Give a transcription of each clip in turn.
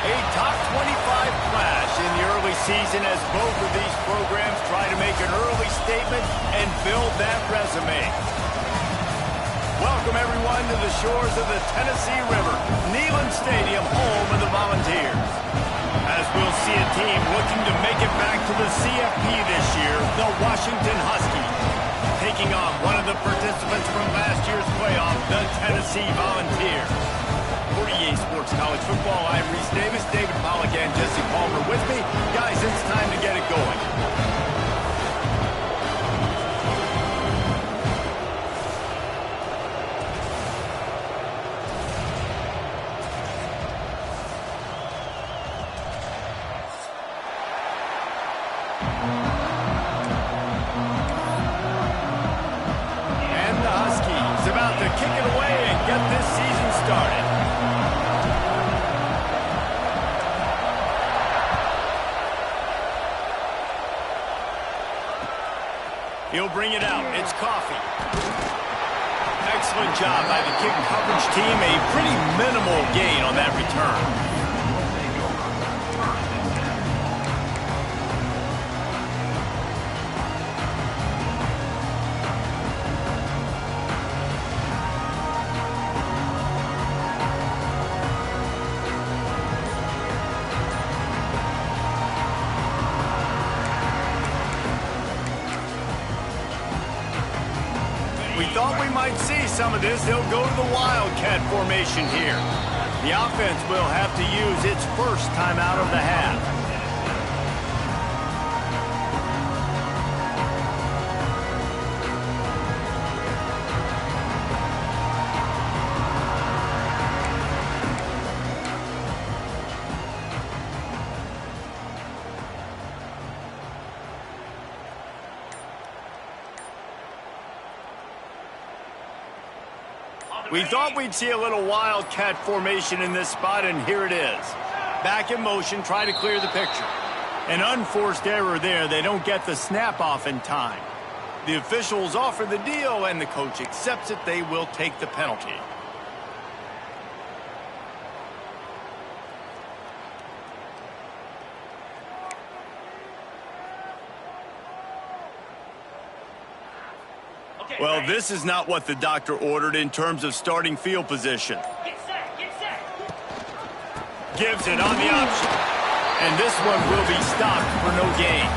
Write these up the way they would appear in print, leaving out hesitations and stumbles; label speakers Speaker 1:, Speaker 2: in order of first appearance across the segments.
Speaker 1: A top 25 clash in the early season as both of these programs try to make an early statement and build that resume. Welcome, everyone, to the shores of the Tennessee River, Neyland Stadium, home of the Volunteers. As we'll see a team looking to make it back to the CFP this year, the Washington Huskies, taking on one of the participants from last year's playoff, the Tennessee Volunteers. For EA Sports College Football, I'm Reese Davis, David Pollack, and Jesse Palmer with me. Guys, it's time to get it going. And the Huskies about to kick it away and get this season started. He'll bring it out. It's Coffee. Excellent job by the kick coverage team. A pretty minimal gain on that return. We thought we might see some of this. They'll go to the Wildcat formation here. The offense will have to use its first timeout of the half. We thought we'd see a little Wildcat formation in this spot, and here it is. Back in motion, try to clear the picture. An unforced error there. They don't get the snap off in time. The officials offer the deal, and the coach accepts it. They will take the penalty. Well, this is not what the doctor ordered in terms of starting field position.
Speaker 2: Get set.
Speaker 1: Gives it on the option. And this one will be stopped for no gain.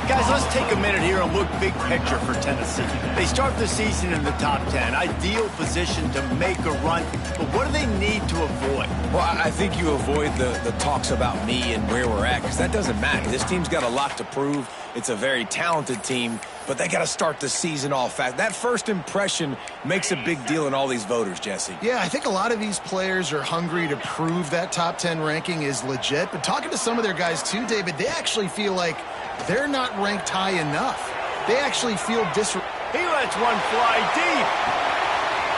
Speaker 1: Guys, let's take a minute here and look big picture for Tennessee. They start the season in the top 10. Ideal position to make a run. But what do they need to avoid?
Speaker 3: Well, I think you avoid the talks about me and where we're at, because that doesn't matter. This team's got a lot to prove. It's a very talented team, but they got to start the season off fast. That first impression makes a big deal in all these voters, Jesse.
Speaker 4: Yeah, I think a lot of these players are hungry to prove that top 10 ranking is legit. But talking to some of their guys too, David, they actually feel like they're not ranked high enough. They actually feel
Speaker 1: He lets one fly deep.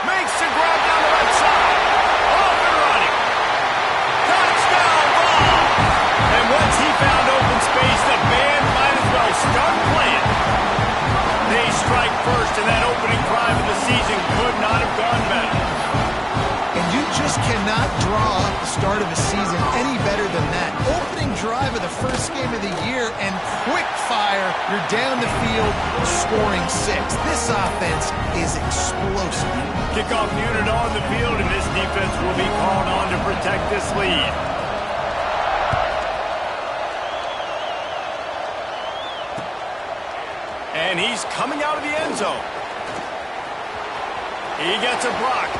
Speaker 1: Makes the grab down the right side. Off and running. Touchdown ball. And once he found open space, the band might as well start playing. They strike first, and that opening drive of the season could not have gone better.
Speaker 4: And you just cannot draw up the start of a season any better than that. Opening drive of the first game of the year and quick fire, you're down the field scoring 6. This offense is explosive.
Speaker 1: Kickoff unit on the field, and this defense will be called on to protect this lead. And he's coming out of the end zone. He gets a block.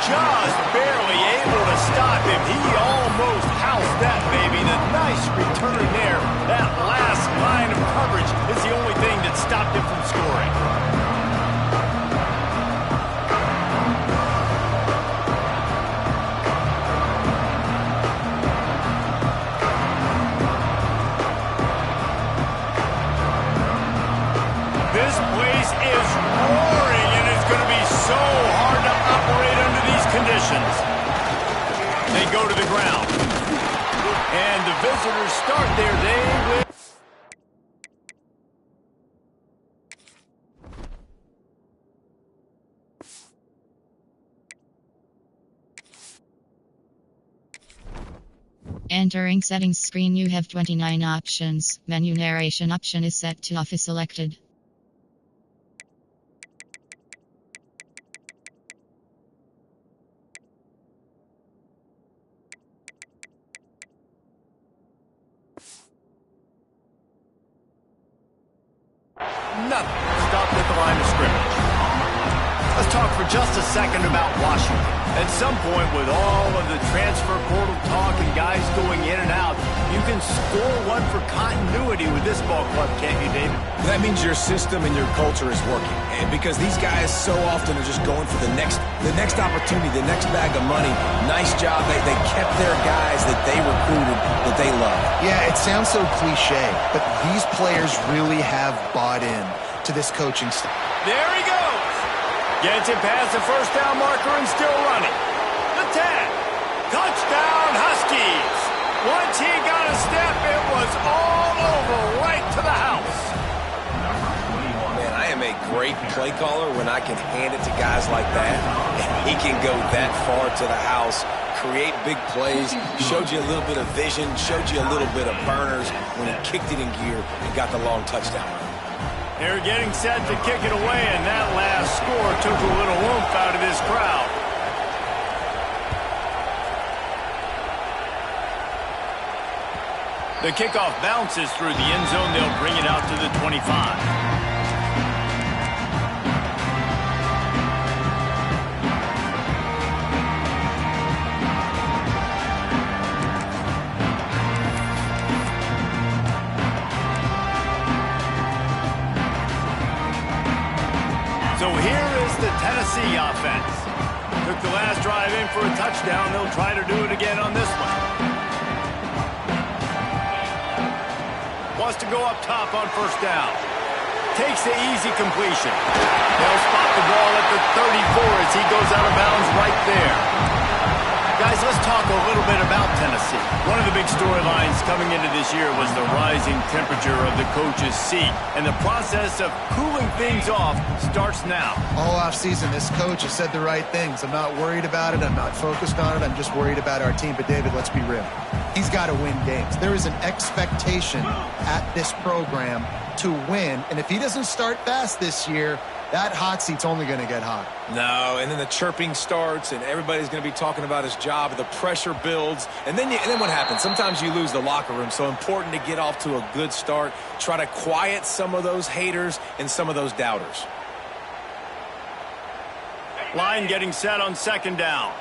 Speaker 1: Just barely able to stop him. He almost housed that baby. The nice return there. That last line of coverage is the only thing that stopped him from scoring. This place is roaring, and it's going to be so hard to operate under these conditions. They go to the ground. And the visitors start their day with...
Speaker 2: Entering settings screen, you have 29 options. Menu narration option is set to off is selected.
Speaker 1: Nothing. Stopped at the line of scrimmage. Let's talk for just a second about Washington. At some point, with all of the transfer portal talk and guys going in and out, you can score one for continuity with this ball club, can't you, David?
Speaker 3: That means your system and your culture is working. And because these guys so often are just going for the next opportunity, the next bag of money. Nice job. They kept their guys that they recruited, that they love.
Speaker 4: Yeah, it sounds so cliche, but these players really have bought in to this coaching staff.
Speaker 1: There he goes. Gets it past the first down marker and still running. The 10. Touchdown, Huskies. Once he got a step, it was all over right to the house.
Speaker 3: Man, I am a great play caller when I can hand it to guys like that. And he can go that far to the house, create big plays, showed you a little bit of vision, showed you a little bit of burners when he kicked it in gear and got the long touchdown.
Speaker 1: They're getting set to kick it away, and that last score took a little oomph out of this crowd. The kickoff bounces through the end zone. They'll bring it out to the 25. So here is the Tennessee offense. Took the last drive in for a touchdown. They'll try to do it again on this one. Wants to go up top on first down. Takes the easy completion. They'll spot the ball at the 34 as he goes out of bounds right there. Guys, let's talk a little bit about Tennessee. One of the big storylines coming into this year was the rising temperature of the coach's seat. And the process of cooling things off starts now.
Speaker 4: All offseason, this coach has said the right things. I'm not worried about it. I'm not focused on it. I'm just worried about our team. But, David, let's be real. He's got to win games. There is an expectation at this program to win. And if he doesn't start fast this year, that hot seat's only going to get hot.
Speaker 3: No, and then the chirping starts, and everybody's going to be talking about his job. The pressure builds, and then what happens? Sometimes you lose the locker room, so important to get off to a good start. Try to quiet some of those haters and some of those doubters.
Speaker 1: Line getting set on second down.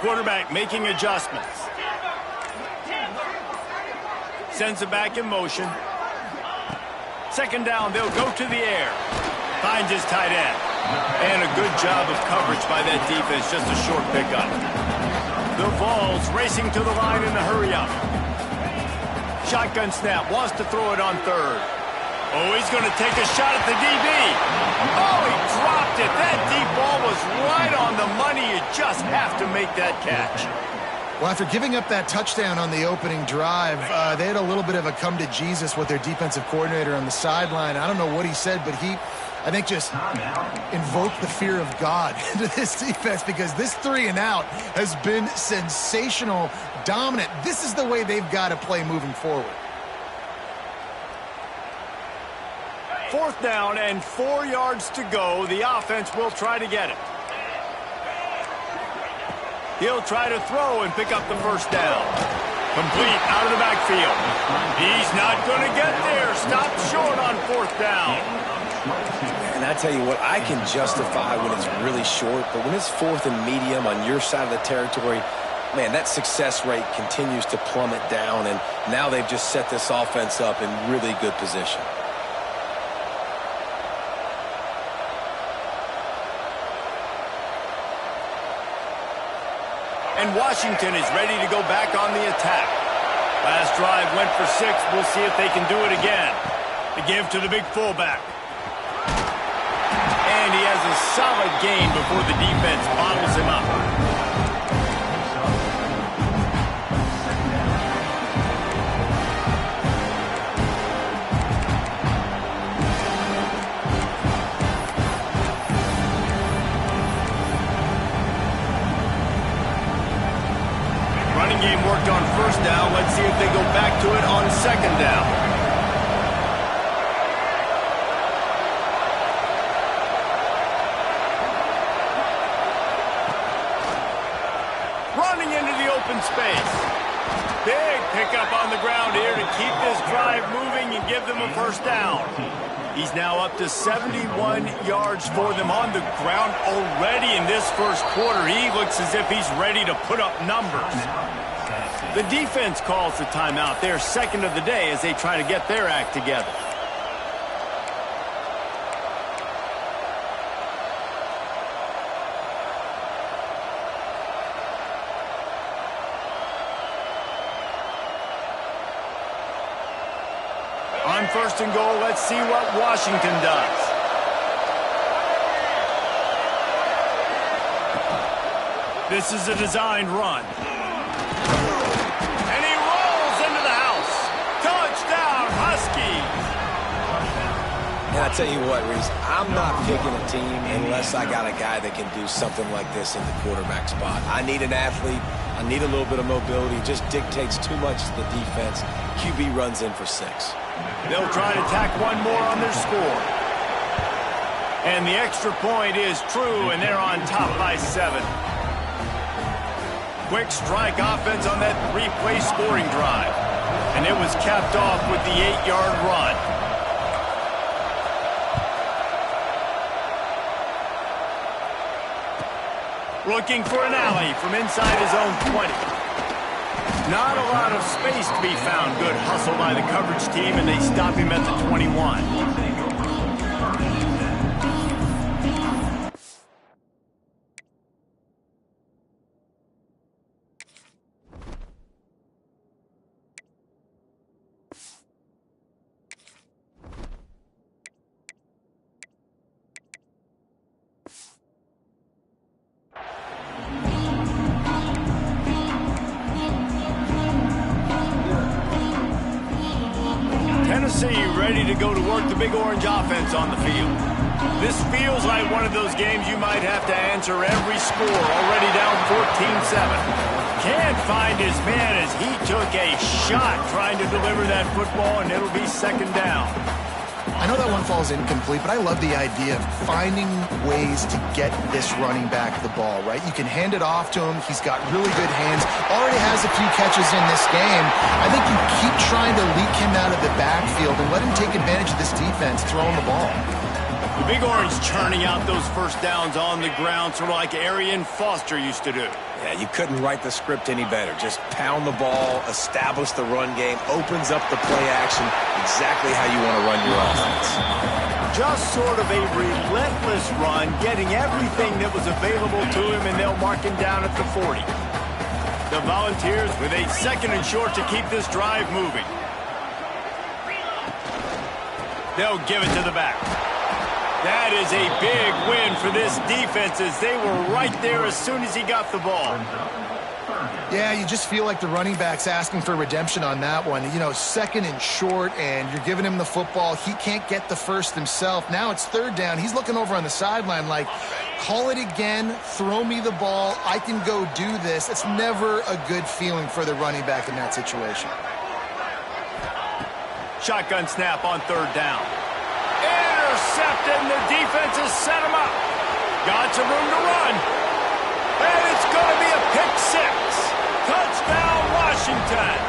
Speaker 1: Quarterback making adjustments. Sends it back in motion. Second down, they'll go to the air. Finds his tight end. And a good job of coverage by that defense, just a short pickup. The Vols racing to the line in a hurry-up. Shotgun snap, wants to throw it on third. Oh, he's going to take a shot at the DB. Oh, he dropped it. That deep ball was right on the money. You just have to make that catch.
Speaker 4: Well, after giving up that touchdown on the opening drive, they had a little bit of a come to Jesus with their defensive coordinator on the sideline. I don't know what he said, but he, I think, just invoked the fear of God into this defense because this 3-and-out has been sensational, dominant. This is the way they've got to play moving forward.
Speaker 1: Fourth down and 4 yards to go. The offense will try to get it. He'll try to throw and pick up the first down. Complete out of the backfield. He's not going to get there. Stopped short on fourth down.
Speaker 3: And I tell you what, I can justify when it's really short, but when it's fourth and medium on your side of the territory, man, that success rate continues to plummet down, and now they've just set this offense up in really good position.
Speaker 1: And Washington is ready to go back on the attack. Last drive went for 6. We'll see if they can do it again. The give to the big fullback. And he has a solid gain before the defense bottles him up. see if they go back to it on second down. Running into the open space. Big pickup on the ground here to keep this drive moving and give them a first down. He's now up to 71 yards for them on the ground already in this first quarter. He looks as if he's ready to put up numbers. The defense calls the timeout. They're second of the day as they try to get their act together. On first and goal, let's see what Washington does. This is a designed run. And he rolls into the house. Touchdown, Huskies.
Speaker 3: And I tell you what, Reese, I'm not picking a team unless I got a guy that can do something like this in the quarterback spot. I need an athlete. I need a little bit of mobility. It just dictates too much to the defense. QB runs in for 6.
Speaker 1: They'll try to tack one more on their score. And the extra point is true, and they're on top by 7. Quick strike offense on that 3-play scoring drive. And it was capped off with the 8-yard run. Looking for an alley from inside his own 20. Not a lot of space to be found. Good hustle by the coverage team, and they stop him at the 21. Tennessee ready to go to work the Big Orange offense on the field. This feels like one of those games you might have to answer every score. Already down 14-7. Can't find his man as he took a shot trying to deliver that football, and it'll be second down.
Speaker 4: I know that one falls incomplete, but I love the idea of finding ways to get this running back the ball, right? You can hand it off to him. He's got really good hands. Already has a few catches in this game. I think you keep trying to leak him out of the backfield and let him take advantage of this defense throwing the ball.
Speaker 1: The Big Orange churning out those first downs on the ground, sort of like Arian Foster used to do.
Speaker 3: Yeah, you couldn't write the script any better. Just pound the ball, establish the run game, opens up the play action, exactly how you want to run your offense.
Speaker 1: Just sort of a relentless run, getting everything that was available to him, and they'll mark him down at the 40. The Volunteers with a second and short to keep this drive moving. They'll give it to the back. That is a big win for this defense as they were right there as soon as he got the ball.
Speaker 4: Yeah, you just feel like the running back's asking for redemption on that one. You know, second and short, and you're giving him the football. He can't get the first himself. Now it's third down. He's looking over on the sideline like, call it again, throw me the ball, I can go do this. It's never a good feeling for the running back in that situation.
Speaker 1: Shotgun snap on third down. Intercepted, and the defense has set him up. Got some room to run. And it's going to be a pick 6. Touchdown, Washington.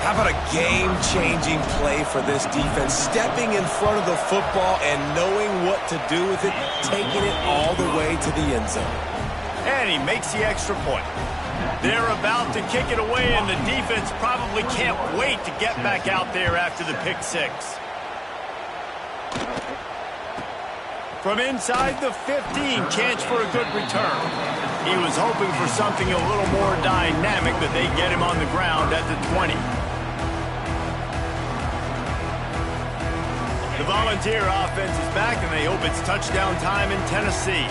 Speaker 3: How about a game-changing play for this defense? Stepping in front of the football and knowing what to do with it, taking it all the way to the end zone.
Speaker 1: And he makes the extra point. They're about to kick it away, and the defense probably can't wait to get back out there after the pick 6. From inside the 15, chance for a good return. He was hoping for something a little more dynamic, but they get him on the ground at the 20. The Volunteer offense is back, and they hope it's touchdown time in Tennessee.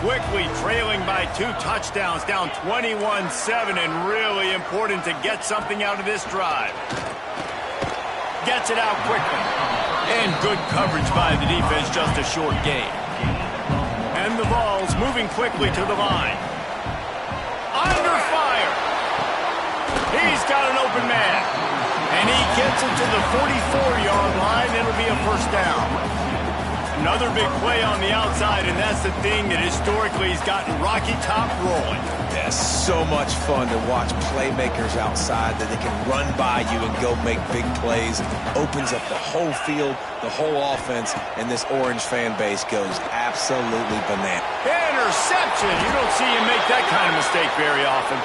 Speaker 1: Quickly trailing by 2 touchdowns, down 21-7, and really important to get something out of this drive. Gets it out quickly. And good coverage by the defense, just a short gain. And the ball's moving quickly to the line. Under fire. He's got an open man. And he gets it to the 44-yard line. It'll be a first down. Another big play on the outside, and that's the thing that historically has gotten Rocky Top rolling.
Speaker 3: Yeah, so much fun to watch playmakers outside that they can run by you and go make big plays. Opens up the whole field, the whole offense, and this Orange fan base goes absolutely bananas.
Speaker 1: Interception! You don't see him make that kind of mistake very often.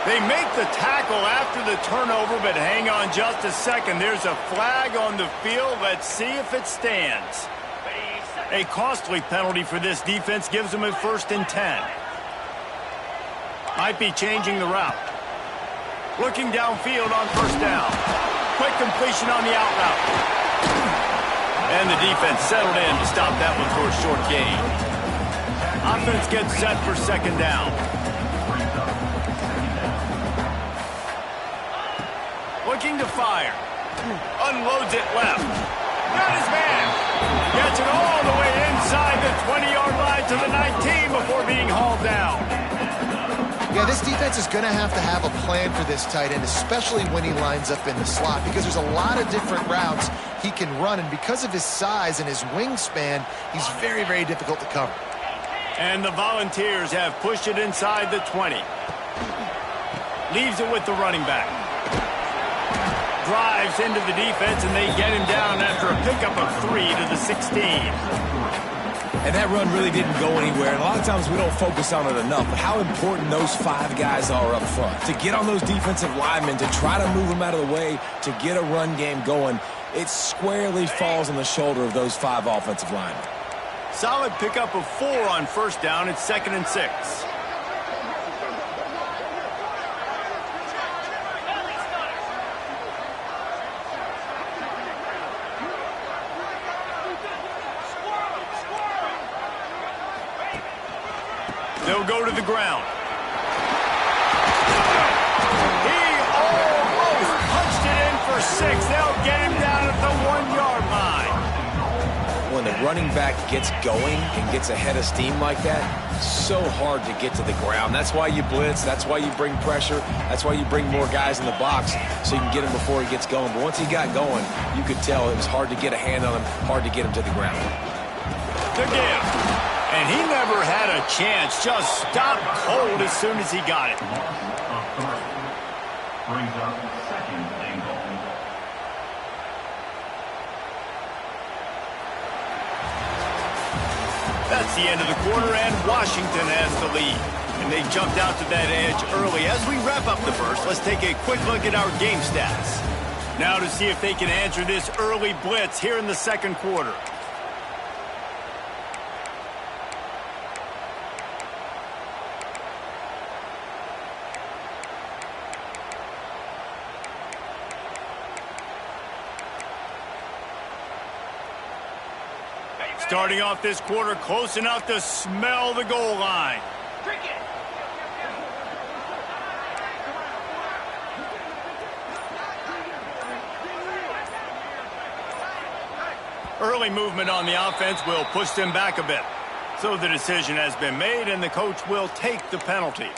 Speaker 1: They make the tackle after the turnover, but hang on just a second. There's a flag on the field. Let's see if it stands. A costly penalty for this defense gives them a 1st and 10. Might be changing the route. Looking downfield on 1st down. Quick completion on the out route. And the defense settled in to stop that one for a short gain. Offense gets set for 2nd down. Looking to fire. Unloads it left. Got his man. Gets it all the way inside the 20-yard line to the 19 before being hauled down.
Speaker 4: Yeah, this defense is going to have a plan for this tight end, especially when he lines up in the slot, because there's a lot of different routes he can run, and because of his size and his wingspan, he's very, very difficult to cover.
Speaker 1: And the Volunteers have pushed it inside the 20. Leaves it with the running back. Drives into the defense, and they get him down after a pickup of 3 to the 16.
Speaker 3: And that run really didn't go anywhere. And a lot of times we don't focus on it enough, but how important those 5 guys are up front. To get on those defensive linemen, to try to move them out of the way, to get a run game going, it squarely falls on the shoulder of those 5 offensive linemen.
Speaker 1: Solid pickup of 4 on 1st down. It's 2nd and 6. They'll go to the ground. He almost punched it in for 6. They'll get him down at the 1-yard line.
Speaker 3: When the running back gets going and gets ahead of steam like that, so hard to get to the ground. That's why you blitz. That's why you bring pressure. That's why you bring more guys in the box so you can get him before he gets going. But once he got going, you could tell it was hard to get a hand on him, hard to get him to the ground.
Speaker 1: The give. And he never had a chance. Just stopped cold as soon as he got it.
Speaker 5: Brings up 2nd and goal.
Speaker 1: That's the end of the quarter, and Washington has the lead. And they jumped out to that edge early. As we wrap up the first, let's take a quick look at our game stats. Now to see if they can answer this early blitz here in the 2nd quarter. Starting off this quarter close enough to smell the goal line. Early movement on the offense will push them back a bit. So the decision has been made, and the coach will take the penalty.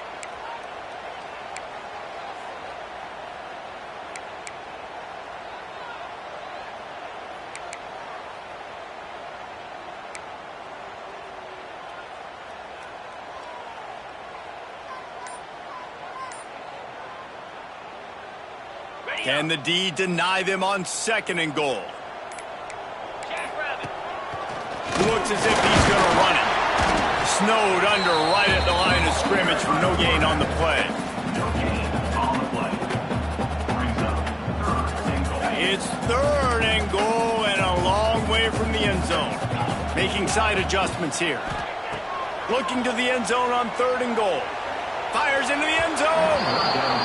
Speaker 1: Can the D deny them on 2nd and goal? Looks as if he's going to run it. Snowed under right at the line of scrimmage for no gain on the play.
Speaker 5: No gain on the play. Brings up 3rd and goal.
Speaker 1: It's 3rd and goal and a long way from the end zone. Making side adjustments here. Looking to the end zone on 3rd and goal. Fires into the end zone.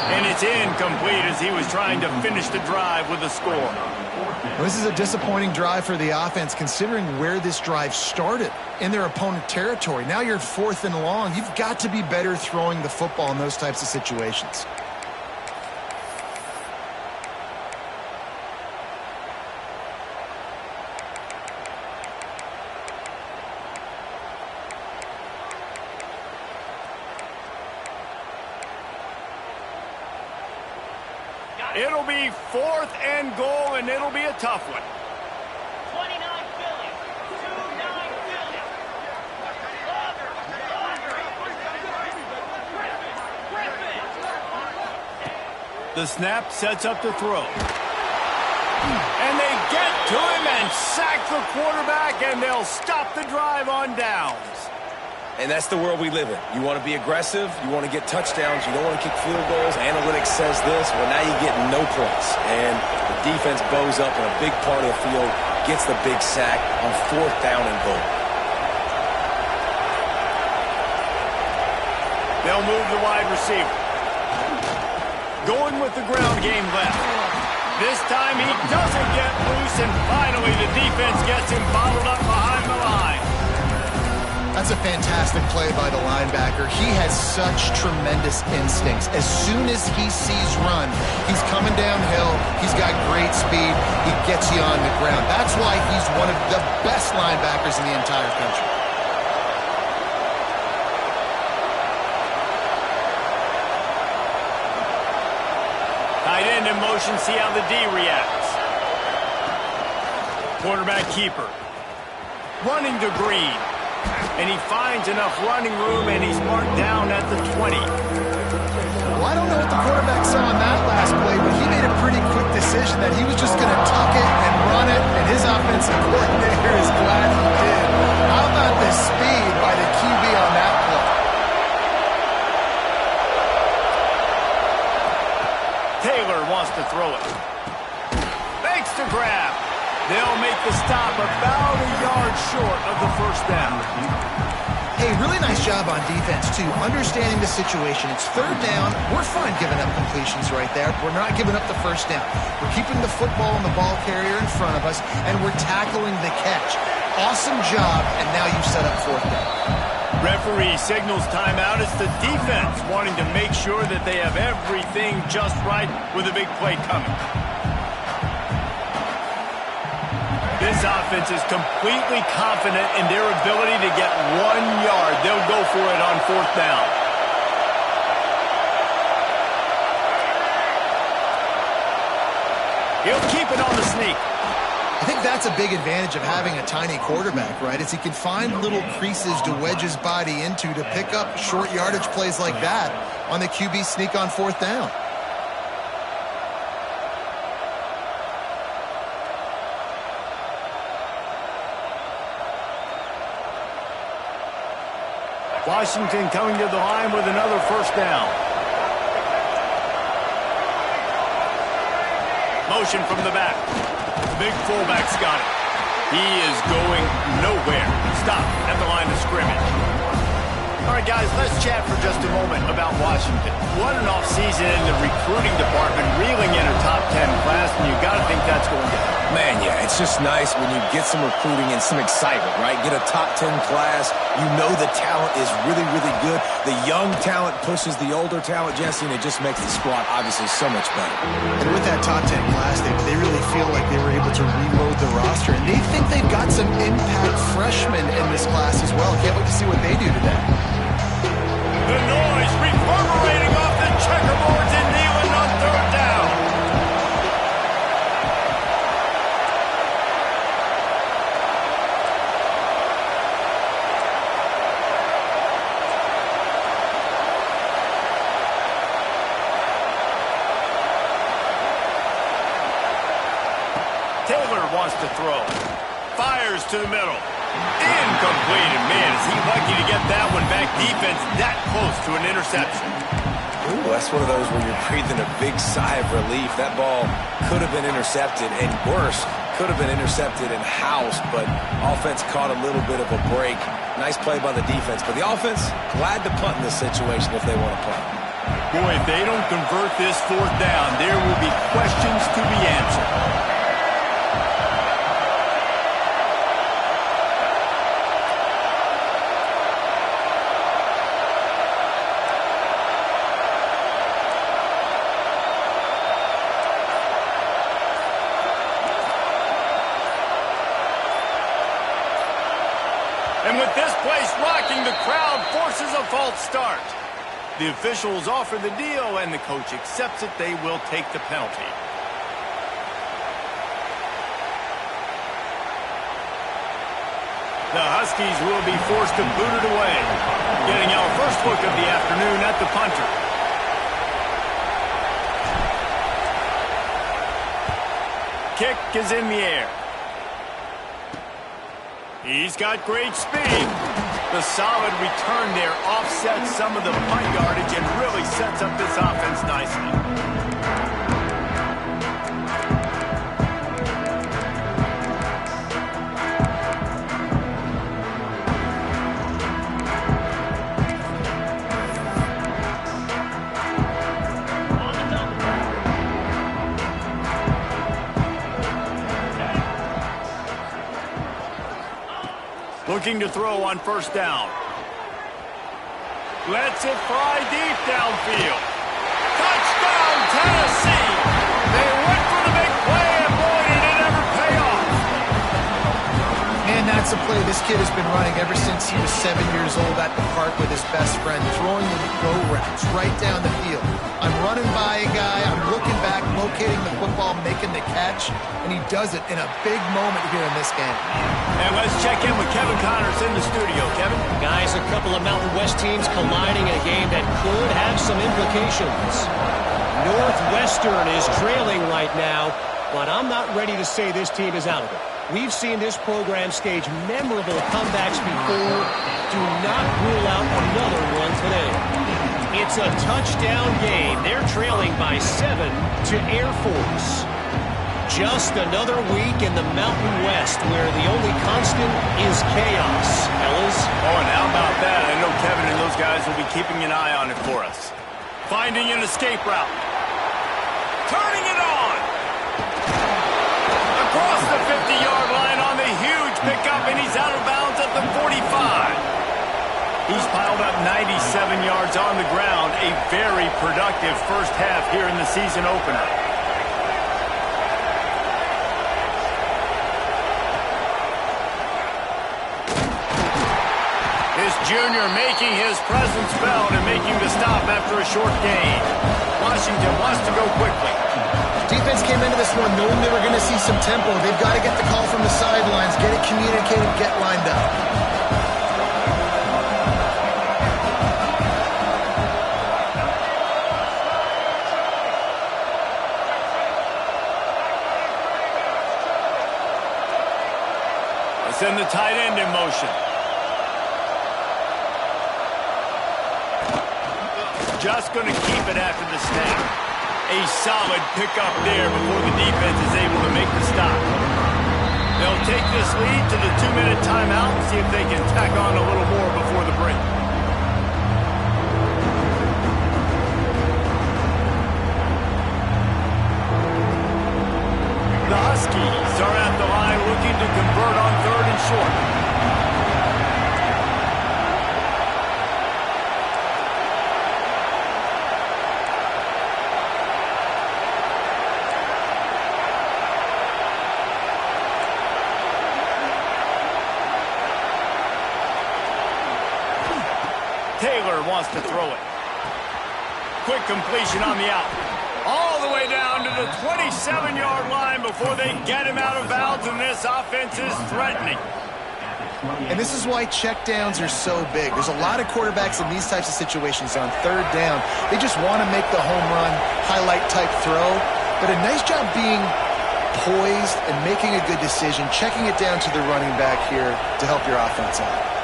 Speaker 1: And it's incomplete as he was trying to finish the drive with a score.
Speaker 4: Well, this is a disappointing drive for the offense, considering where this drive started, in their opponent territory. Now you're 4th and long. You've got to be better throwing the football in those types of situations.
Speaker 1: It'll be 4th and goal, and it'll be a tough one.
Speaker 6: 29 billion. 29 billion.
Speaker 1: The snap sets up the throw. And they get to him and sack the quarterback, and they'll stop the drive on downs.
Speaker 3: And that's the world we live in. You want to be aggressive, you want to get touchdowns, you don't want to kick field goals. Analytics says this, well, now you get no points. And the defense bows up in a big part of the field, gets the big sack on 4th down and goal.
Speaker 1: They'll move the wide receiver. Going with the ground game left. This time he doesn't get loose, and finally the defense gets him bottled up behind the line.
Speaker 4: That's a fantastic play by the linebacker. He has such tremendous instincts. As soon as he sees run, he's coming downhill. He's got great speed. He gets you on the ground. That's why he's one of the best linebackers in the entire country.
Speaker 1: Tight end in motion, see how the D reacts. Quarterback keeper. Running to Green. And he finds enough running room, and he's marked down at the 20.
Speaker 4: Well, I don't know what the quarterback saw on that last play, but he made a pretty quick decision that he was just going to tuck it and run it, and his offensive coordinator is glad he did. How about the speed by the QB on that play?
Speaker 1: Taylor wants to throw it. Makes the grab. They'll make the stop about a yard short of the 1st down.
Speaker 4: Hey, really nice job on defense, too. Understanding the situation. It's 3rd down. We're fine giving up completions right there. We're not giving up the 1st down. We're keeping the football and the ball carrier in front of us, and we're tackling the catch. Awesome job, and now you've set up 4th down.
Speaker 1: Referee signals timeout. It's the defense wanting to make sure that they have everything just right with a big play coming. This offense is completely confident in their ability to get 1 yard. They'll go for it on 4th down. He'll keep it on the sneak.
Speaker 4: I think that's a big advantage of having a tiny quarterback, right? Is he can find little creases to wedge his body into to pick up short yardage plays like that on the QB sneak on 4th down.
Speaker 1: Washington coming to the line with another 1st down. Motion from the back. Big fullback's got it. He is going nowhere. Stop at the line of scrimmage. All right, guys, let's chat for just a moment about Washington. What an offseason in the recruiting department, reeling in a top 10 class, and you got to think that's going to happen.
Speaker 3: Man, yeah, it's just nice when you get some recruiting and some excitement, right? Get a top 10 class. You know the talent is really, really good. The young talent pushes the older talent, Jesse, and it just makes the squad obviously so much better.
Speaker 4: And with that top 10 class, they really feel like they were able to reload the roster, and they think they've got some impact freshmen in this class as well. Can't wait to see what they do today.
Speaker 1: The noise reverberating off the checkerboards in Neyland on 3rd down. Taylor wants to throw. Fires to the middle. Incomplete, and man, is he lucky to get that one back. Defense that close to an interception.
Speaker 3: Ooh, that's one of those where you're breathing a big sigh of relief. That ball could have been intercepted, and worse, could have been intercepted and housed, but offense caught a little bit of a break. Nice play by the defense, but the offense, glad to punt in this situation if they want to punt.
Speaker 1: Boy, if they don't convert this 4th down, there will be questions to be answered. And with this place rocking, the crowd forces a false start. The officials offer the deal, and the coach accepts it. They will take the penalty. The Huskies will be forced to boot it away. Getting our first look of the afternoon at the punter. Kick is in the air. He's got great speed. The solid return there offsets some of the punt yardage and really sets up this offense nicely. Looking to throw on first down. Lets it fly deep downfield. Touchdown, Tennessee! They went for the big play, and boy, did it ever pay off.
Speaker 4: And that's a play this kid has been running ever since he was 7 years old at the park with his best friend, throwing the go routes right down the field. I'm running by a guy, I'm looking back, locating the football, making the catch, and he does it in a big moment here in this game.
Speaker 1: And let's check in with Kevin Connors in the studio. Kevin?
Speaker 7: Guys, a couple of Mountain West teams colliding in a game that could have some implications. Northwestern is trailing right now, but I'm not ready to say this team is out of it. We've seen this program stage memorable comebacks before. Do not rule out another one today. It's a touchdown game. They're trailing by 7 to Air Force. Just another week in the Mountain West where the only constant is chaos. Fellas?
Speaker 1: Oh, and how about that? I know Kevin and those guys will be keeping an eye on it for us. Finding an escape route. Turning it on. Across the 50-yard line on the huge pickup, and he's out of bounds at the 45. He's piled up 97 yards on the ground. A very productive first half here in the season opener. This junior making his presence felt and making the stop after a short gain. Washington wants to go quickly.
Speaker 4: Defense came into this one knowing they were going to see some tempo. They've got to get the call from the sidelines, get it communicated, get lined up.
Speaker 1: Send the tight end in motion. Just going to keep it after the snap. A solid pickup there before the defense is able to make the stop. They'll take this lead to the 2-minute timeout and see if they can tack on a little more before the break. The Huskies are at the line looking to convert on 3rd and short. Taylor wants to throw it. Quick completion on the out. All the way down to the 27-yard line before they get him out of bounds, and this offense is threatening.
Speaker 4: And this is why checkdowns are so big. There's a lot of quarterbacks in these types of situations on 3rd down. They just want to make the home run, highlight-type throw. But a nice job being poised and making a good decision, checking it down to the running back here to help your offense out.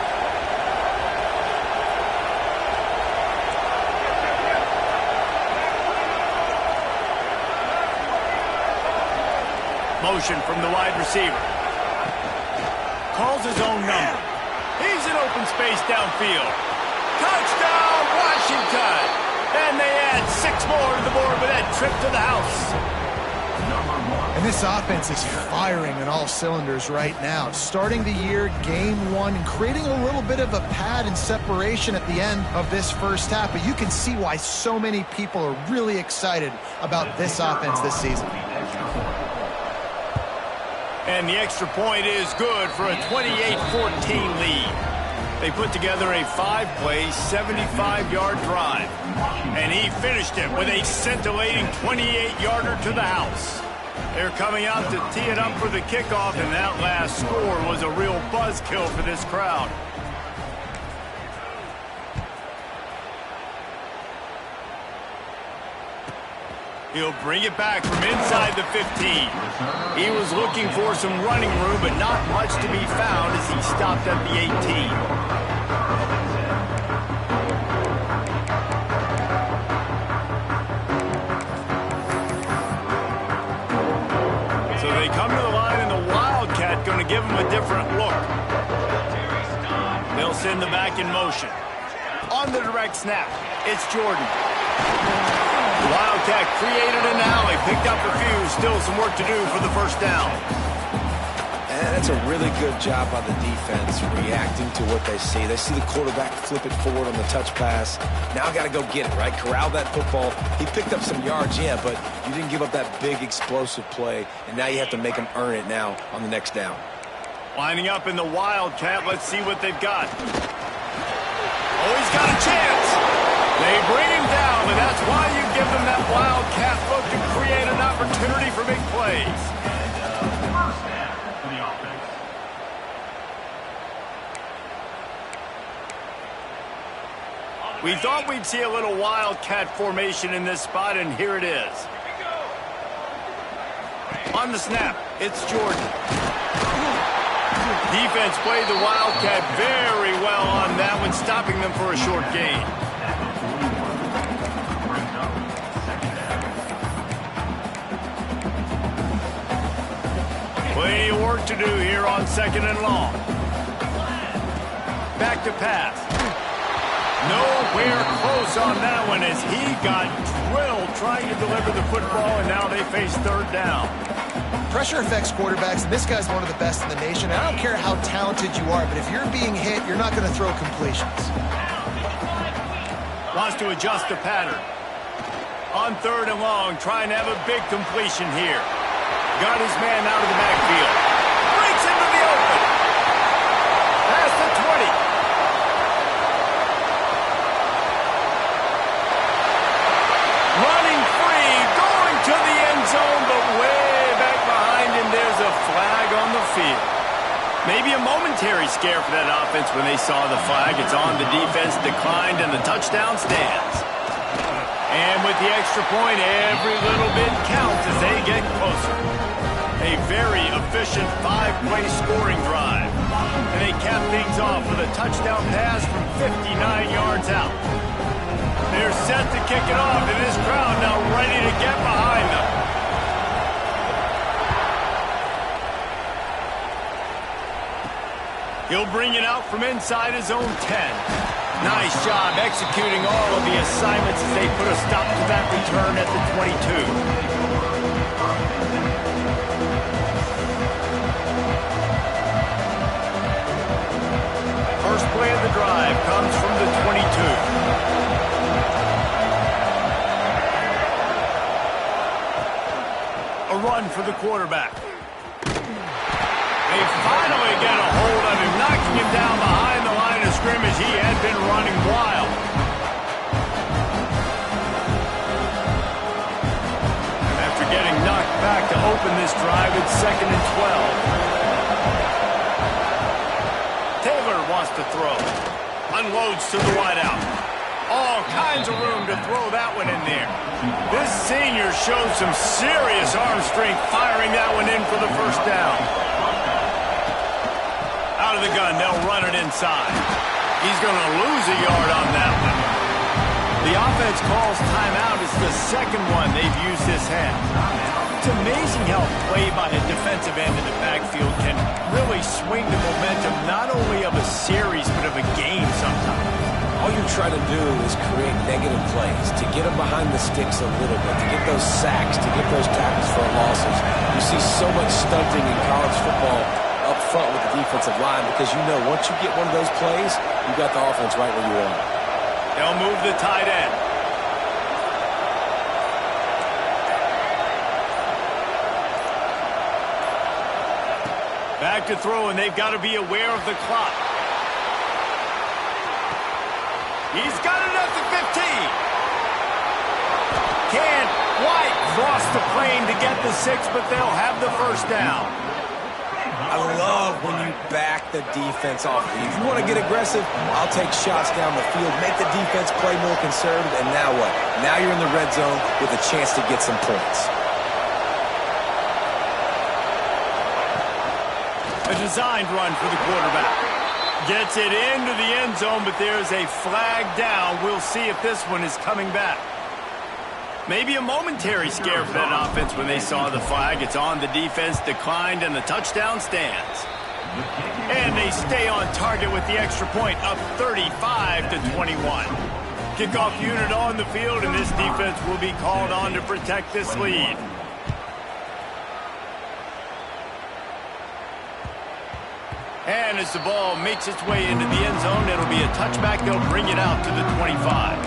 Speaker 1: Motion from the wide receiver. Calls his own number. He's in open space downfield. Touchdown, Washington! And they add 6 more to the board with that trip to the house.
Speaker 4: And this offense is firing on all cylinders right now. Starting the year, game 1, and creating a little bit of a pad and separation at the end of this first half. But you can see why so many people are really excited about this offense this season. And
Speaker 1: the extra point is good for a 28-14 lead. They put together a 5-play, 75-yard drive. And he finished it with a scintillating 28-yarder to the house. They're coming out to tee it up for the kickoff, and that last score was a real buzzkill for this crowd. He'll bring it back from inside the 15. He was looking for some running room, but not much to be found as he stopped at the 18. So they come to the line, and the Wildcat going to give him a different look. They'll send the back in motion. On the direct snap, it's Jordan. The Wildcat created an alley, picked up a few, still some work to do for the first down.
Speaker 3: And that's a really good job by the defense reacting to what they see. They see the quarterback flip it forward on the touch pass. Now got to go get it, right? Corral that football. He picked up some yards, yeah, but you didn't give up that big explosive play, and now you have to make them earn it now on the next down.
Speaker 1: Lining up in the Wildcat, let's see what they've got. Oh, he's got a chance. They bring him down, and that's why you give them that Wildcat look to create an opportunity for big plays.
Speaker 5: First down for the offense.
Speaker 1: We thought we'd see a little Wildcat formation in this spot, and here it is. On the snap, it's Jordan. Defense played the Wildcat very well on that one, stopping them for a short gain. Plenty of work to do here on 2nd and long. Back to pass. Nowhere close on that one as he got drilled trying to deliver the football, and now they face 3rd down.
Speaker 4: Pressure affects quarterbacks, and this guy's one of the best in the nation. I don't care how talented you are, but if you're being hit, you're not going to throw completions.
Speaker 1: Wants to adjust the pattern. On 3rd and long, trying to have a big completion here. Got his man out of the backfield. Breaks into the open. Past the 20. Running free, going to the end zone, but way back behind him, there's a flag on the field. Maybe a momentary scare for that offense when they saw the flag. It's on, the defense declined, and the touchdown stands. And with the extra point, every little bit counts as they get closer. A very efficient 5-play scoring drive. And they cap things off with a touchdown pass from 59 yards out. They're set to kick it off, and this crowd now ready to get behind them. He'll bring it out from inside his own 10. Nice job executing all of the assignments as they put a stop to that return at the 22. First play of the drive comes from the 22. A run for the quarterback. They finally get a hold of him, knocking him down behind the line of scrimmage. He had been running wild. After getting knocked back to open this drive, it's 2nd and 12. Taylor wants to throw. Unloads to the wideout. All kinds of room to throw that one in there. This senior showed some serious arm strength firing that one in for the first down. Out of the gun, they'll run it inside. He's going to lose a yard on that one. The offense calls timeout. It's the second one they've used this half. It's amazing how play by a defensive end in the backfield can really swing the momentum not only of a series but of a game sometimes.
Speaker 3: All you try to do is create negative plays, to get them behind the sticks a little bit, to get those sacks, to get those tackles for losses. You see so much stunting in college football up front with the defensive line because you know once you get one of those plays, you got the offense right where you want.
Speaker 1: They'll move the tight end. Back to throw, and they've got to be aware of the clock. He's got it at the 15. Can't quite cross the plane to get the 6, but they'll have the first down.
Speaker 3: I love when you back the defense off. If you want to get aggressive, I'll take shots down the field, make the defense play more conservative, and now what? Now you're in the red zone with a chance to get some points.
Speaker 1: A designed run for the quarterback. Gets it into the end zone, but there's a flag down. We'll see if this one is coming back. Maybe a momentary scare for that offense when they saw the flag. It's on, the defense declined, and the touchdown stands. And they stay on target with the extra point, up 35-21. Kickoff unit on the field, and this defense will be called on to protect this lead. And as the ball makes its way into the end zone, it'll be a touchback. They'll bring it out to the 25.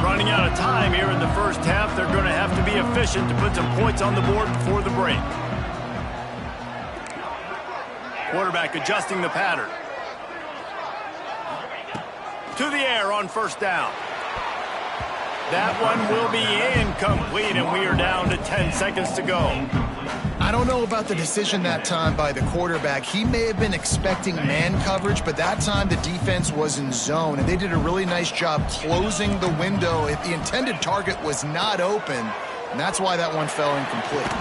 Speaker 1: Running out of time here in the first half. They're going to have to be efficient to put some points on the board before the break. Quarterback adjusting the pattern. To the air on first down. That one will be incomplete, and we are down to 10 seconds to go.
Speaker 4: I don't know about the decision that time by the quarterback. He may have been expecting man coverage, but that time the defense was in zone, and they did a really nice job closing the window if the intended target was not open, and that's why that one fell incomplete.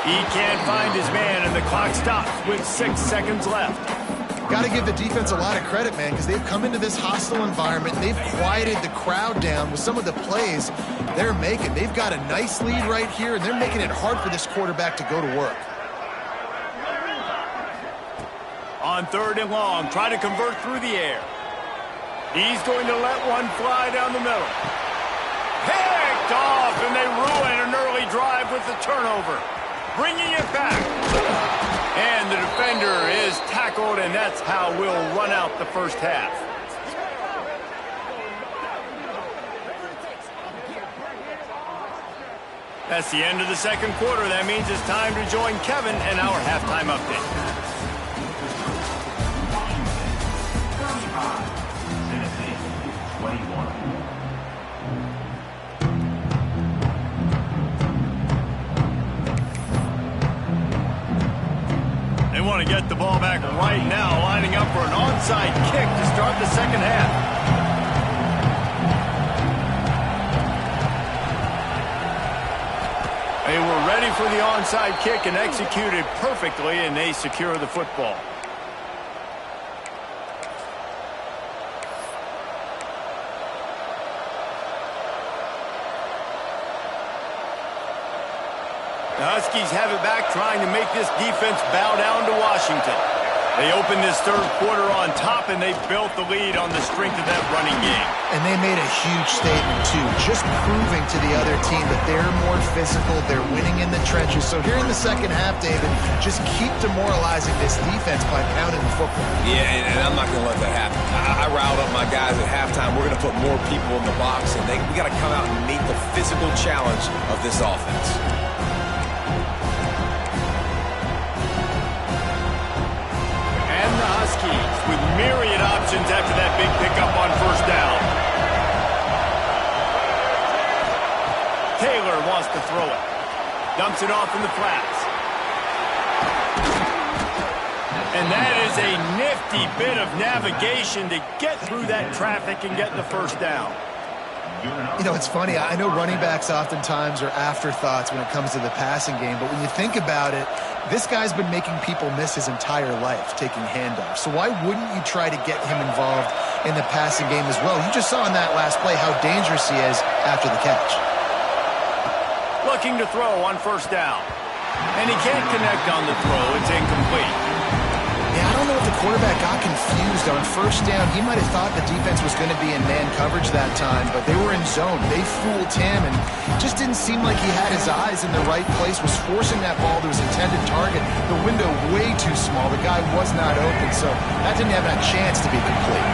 Speaker 1: He can't find his man, and the clock stops with 6 seconds left.
Speaker 4: Got to give the defense a lot of credit, man, because they've come into this hostile environment. And they've quieted the crowd down with some of the plays they're making. They've got a nice lead right here, and they're making it hard for this quarterback to go to work.
Speaker 1: On 3rd and long, try to convert through the air. He's going to let one fly down the middle. Picked off, and they ruin an early drive with the turnover. Bringing it back. And the defender is tackled, and that's how we'll run out the first half. That's the end of the second quarter. That means it's time to join Kevin and our halftime update.
Speaker 5: Tennessee, 21.
Speaker 1: They want to get the ball back right now, lining up for an onside kick to start the second half. They were ready for the onside kick and executed perfectly, and they secure the football. The Huskies have it back, trying to make this defense bow down to Washington. They opened this third quarter on top, and they built the lead on the strength of that running game.
Speaker 4: And they made a huge statement, too, just proving to the other team that they're more physical, they're winning in the trenches. So here in the second half, David, just keep demoralizing this defense by pounding the football.
Speaker 3: Yeah, and I'm not going to let that happen. I riled up my guys at halftime. We're going to put more people in the box, and we got to come out and meet the physical challenge of this offense.
Speaker 1: With myriad options after that big pickup on first down. Taylor wants to throw it. Dumps it off in the flats. And that is a nifty bit of navigation to get through that traffic and get the first down.
Speaker 4: You know, it's funny. I know running backs oftentimes are afterthoughts when it comes to the passing game, but when you think about it, this guy's been making people miss his entire life taking handoffs. So why wouldn't you try to get him involved in the passing game as well? You just saw in that last play how dangerous he is after the catch.
Speaker 1: Looking to throw on first down. And he can't connect on the throw. It's incomplete.
Speaker 4: Yeah, I don't know if the quarterback got confused on first down. He might have thought the defense was going to be in man coverage that time, but they were in zone. They fooled him, and just didn't seem like he had his eyes in the right place, was forcing that ball to his intended target. The window way too small. The guy was not open, so that didn't have a chance to be complete.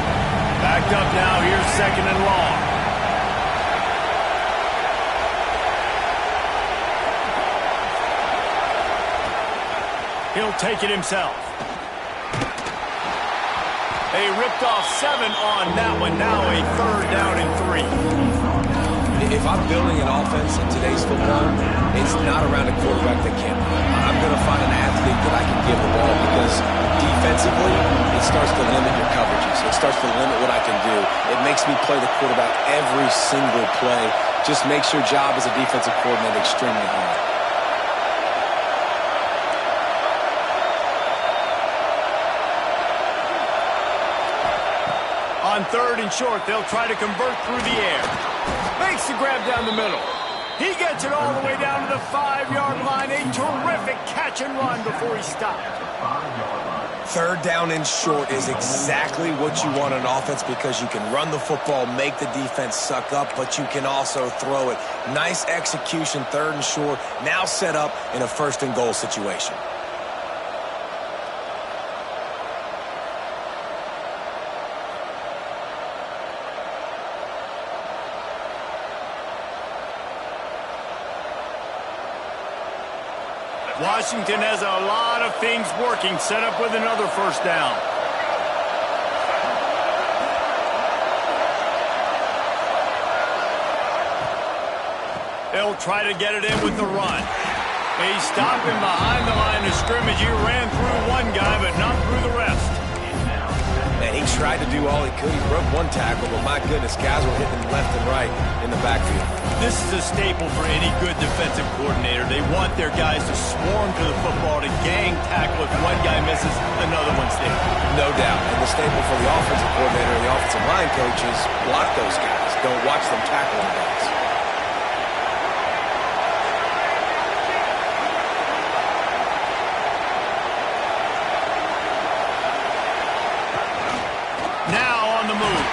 Speaker 1: Backed up now. Here's 2nd and long. He'll take it himself. They ripped off 7 on that one. Now a 3rd down and 3.
Speaker 3: If I'm building an offense in today's football, it's not around a quarterback that can't run. I'm going to find an athlete that I can give the ball because defensively, it starts to limit your coverages. It starts to limit what I can do. It makes me play the quarterback every single play. Just makes your job as a defensive coordinator extremely hard.
Speaker 1: On 3rd and short, they'll try to convert through the air. Makes the grab down the middle. He gets it all the way down to the 5-yard line. A terrific catch and run before he stopped.
Speaker 3: 3rd down and short is exactly what you want on offense because you can run the football, make the defense suck up, but you can also throw it. Nice execution, 3rd and short, now set up in a 1st and goal situation.
Speaker 1: Washington has a lot of things working, set up with another 1st down. They'll try to get it in with the run. They stop him behind the line of scrimmage. He ran through one guy, but not through the rest.
Speaker 3: And he tried to do all he could. He broke one tackle, but my goodness, guys were hitting him left and right in the backfield.
Speaker 1: This is a staple for any good defensive coordinator. They want their guys to swarm to the football, to gang tackle. If one guy misses, another one's there.
Speaker 3: No doubt. And the staple for the offensive coordinator and the offensive line coach is block those guys. Don't watch them tackle them guys.
Speaker 1: Now on the move.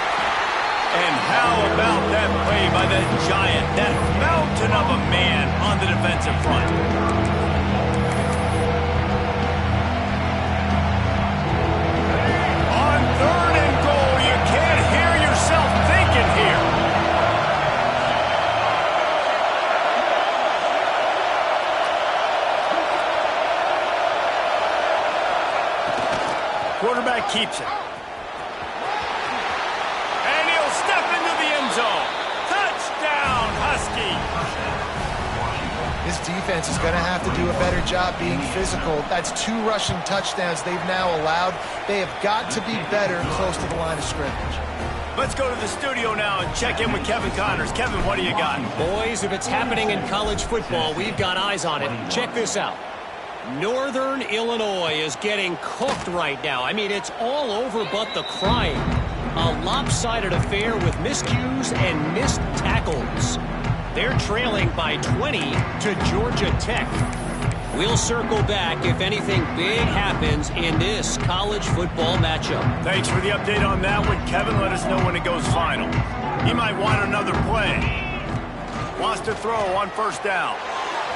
Speaker 1: And how about that play by that giant, that mountain of a man on the defensive front? On 3rd and goal, you can't hear yourself thinking here. Quarterback keeps it. Step into the end zone. Touchdown, Husky.
Speaker 4: This defense is going to have to do a better job being physical. That's 2 rushing touchdowns they've now allowed. They have got to be better close to the line of scrimmage.
Speaker 1: Let's go to the studio now and check in with Kevin Connors. Kevin, what do you got?
Speaker 7: Boys, if it's happening in college football, we've got eyes on it. Check this out. Northern Illinois is getting cooked right now. I mean, it's all over but the crying. A lopsided affair with miscues and missed tackles. They're trailing by 20 to Georgia Tech. We'll circle back if anything big happens in this college football matchup.
Speaker 1: Thanks for the update on that one, Kevin. Let us know when it goes final. He might want another play. Wants to throw on 1st down.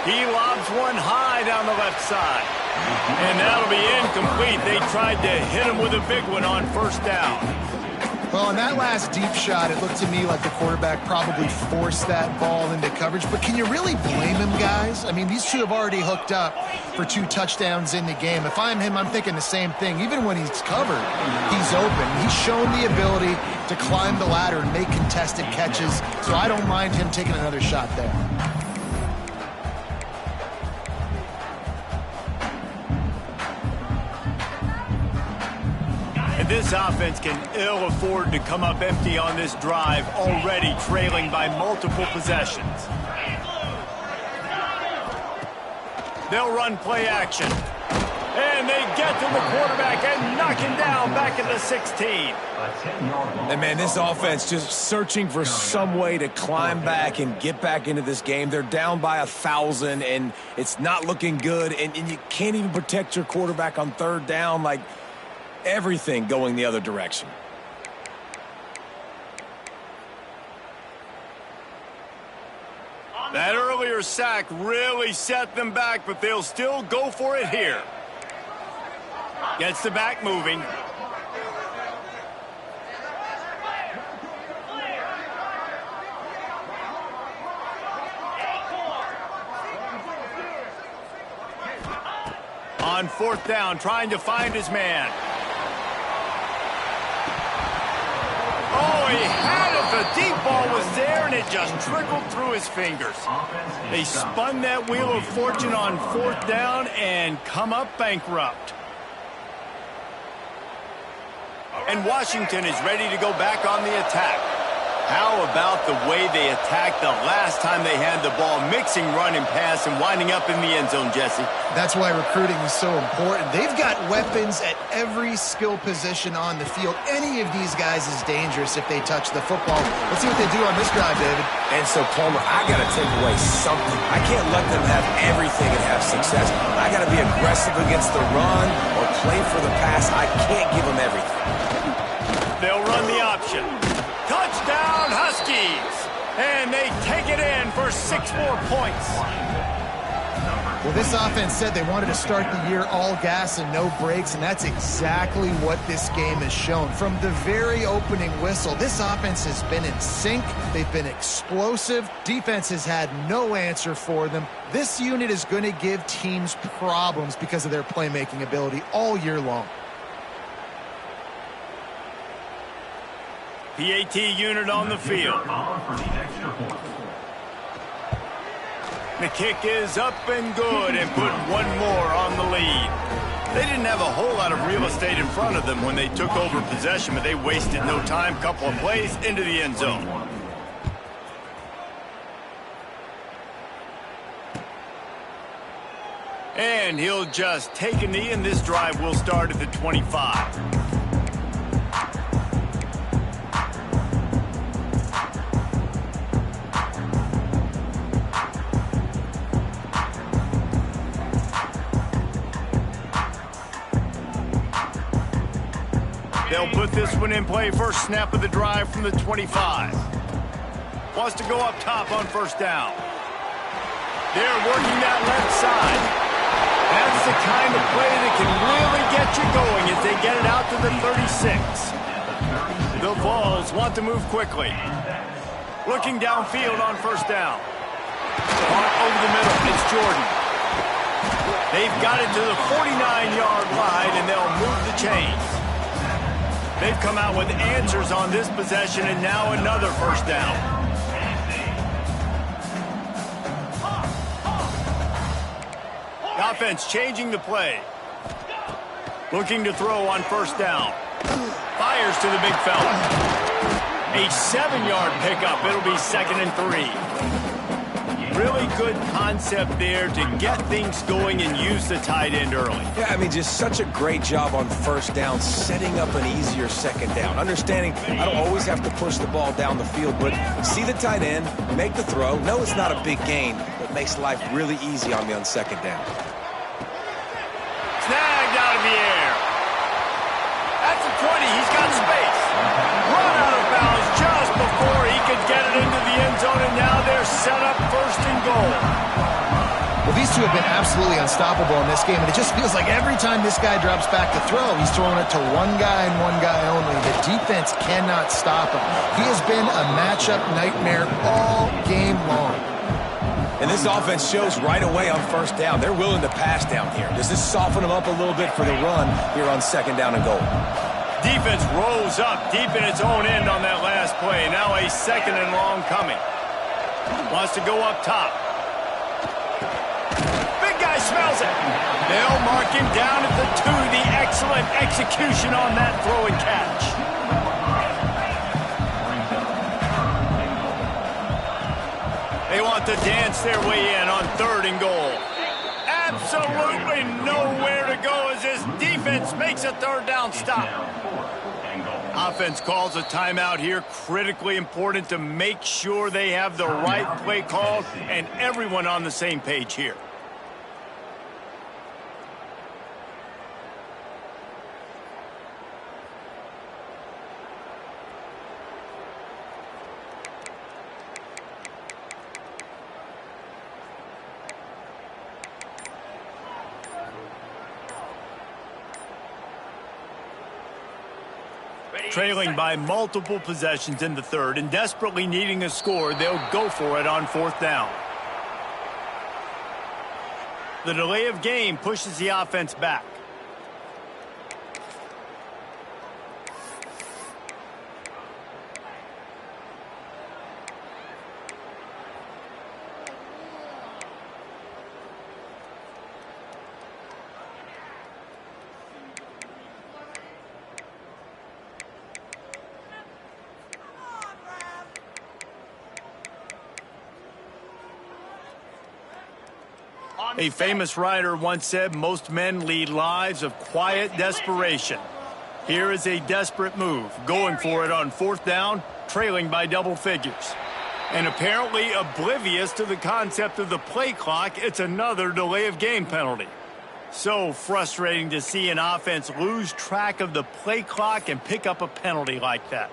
Speaker 1: He lobs one high down the left side. And that'll be incomplete. They tried to hit him with a big one on 1st down.
Speaker 4: Well, in that last deep shot, it looked to me like the quarterback probably forced that ball into coverage. But can you really blame him, guys? I mean, these two have already hooked up for 2 touchdowns in the game. If I'm him, I'm thinking the same thing. Even when he's covered, he's open. He's shown the ability to climb the ladder and make contested catches. So I don't mind him taking another shot there.
Speaker 1: This offense can ill afford to come up empty on this drive, already trailing by multiple possessions. They'll run play action. And they get to the quarterback and knock him down back at the 16.
Speaker 3: And, man, this offense just searching for some way to climb back and get back into this game. They're down by 1,000, and it's not looking good. And you can't even protect your quarterback on 3rd down. Like, everything going the other direction.
Speaker 1: That earlier sack really set them back, but they'll still go for it here. Gets the back moving. On 4th down, trying to find his man. Oh, he had it. The deep ball was there, and it just trickled through his fingers. They spun that wheel of fortune on 4th down and come up bankrupt. And Washington is ready to go back on the attack. How about the way they attacked the last time they had the ball, mixing run and pass and winding up in the end zone, Jesse?
Speaker 4: That's why recruiting is so important. They've got weapons at every skill position on the field. Any of these guys is dangerous if they touch the football. Let's see what they do on this drive, David.
Speaker 3: And so, Palmer, I got to take away something. I can't let them have everything and have success. I got to be aggressive against the run or play for the pass. I can't give them everything.
Speaker 1: They'll run the option. Touchdown, Huskies! And they take it in for 6 more points.
Speaker 4: Well, this offense said they wanted to start the year all gas and no brakes, and that's exactly what this game has shown. From the very opening whistle, this offense has been in sync. They've been explosive. Defense has had no answer for them. This unit is going to give teams problems because of their playmaking ability all year long.
Speaker 1: PAT unit on the field. The kick is up and good and put one more on the lead. They didn't have a whole lot of real estate in front of them when they took over possession, but they wasted no time. Couple of plays into the end zone. And he'll just take a knee, and this drive will start at the 25. They'll put this one in play. First snap of the drive from the 25. Wants to go up top on 1st down. They're working that left side. That's the kind of play that can really get you going as they get it out to the 36. The Vols want to move quickly. Looking downfield on 1st down. Caught over the middle. It's Jordan. They've got it to the 49-yard line, and they'll move the chains. They've come out with answers on this possession, and now another 1st down. The offense changing the play. Looking to throw on 1st down. Fires to the big fella. A 7-yard pickup. It'll be 2nd and 3. Really good concept there to get things going and use the tight end early.
Speaker 3: Yeah, I mean, just such a great job on 1st down, setting up an easier 2nd down. Understanding I don't always have to push the ball down the field, but see the tight end, make the throw. No, it's not a big gain, but makes life really easy on me on 2nd down.
Speaker 1: Snagged out of the air. That's a 20. He's got space. Run out of bounds just before he could get it into the end zone, and now they're set up 1st and goal.
Speaker 4: Well, these two have been absolutely unstoppable in this game, and it just feels like every time this guy drops back to throw, he's throwing it to one guy and one guy only. The defense cannot stop him. He has been a matchup nightmare all game long.
Speaker 3: And this offense shows right away on 1st down. They're willing to pass down here. Does this soften them up a little bit for the run here on 2nd down and goal?
Speaker 1: Defense rose up deep in its own end on that last play. Now a 2nd and long coming. Wants to go up top. Big guy smells it. They'll mark him down at the 2. The excellent execution on that throw and catch. They want to dance their way in on 3rd and goal. Absolutely nowhere to go as this defense makes a 3rd down stop. Offense calls a timeout here. Critically important to make sure they have the right play called and everyone on the same page here. Trailing by multiple possessions in the 3rd and desperately needing a score, they'll go for it on 4th down. The delay of game pushes the offense back. A famous writer once said most men lead lives of quiet desperation. Here is a desperate move, going for it on 4th down, trailing by double figures. And apparently oblivious to the concept of the play clock, it's another delay of game penalty. So frustrating to see an offense lose track of the play clock and pick up a penalty like that.